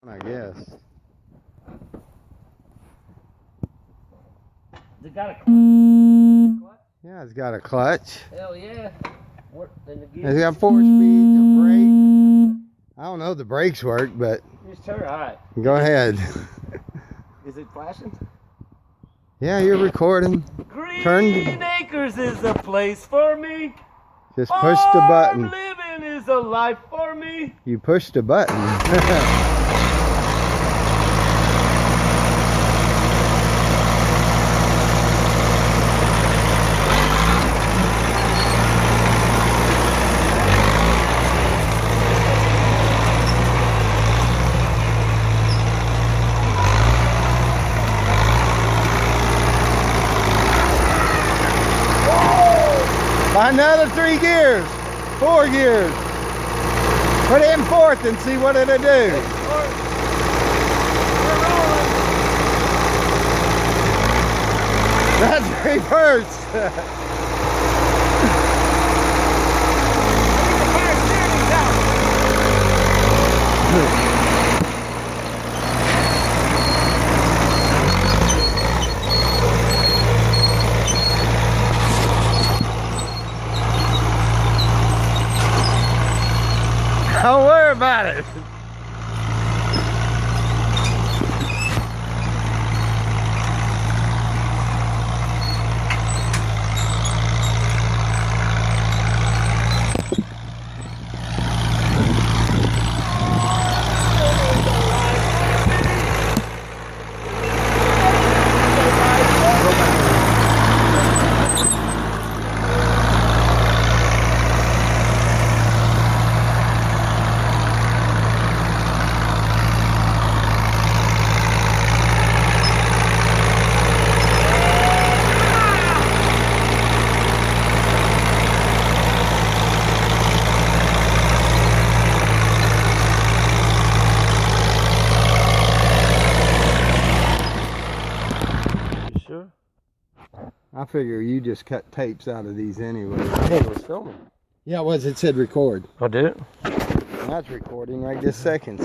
I guess. Has it got a clutch? Yeah, it's got a clutch. Hell yeah. It's got 4 speeds, a brake. I don't know if the brakes work, but Just turn right. go ahead. Is it flashing? Yeah, you're recording. Green Acres is a place for me. Just push the button. Living is a life for me. You pushed the button. Another 3 gears, 4 gears. Put it in 4th and see what it'll do. That's reverse. Don't worry about it. I figure you just cut tapes out of these anyway. Hey, it was filming. Yeah, it was. It said record. I did. That's recording right this second.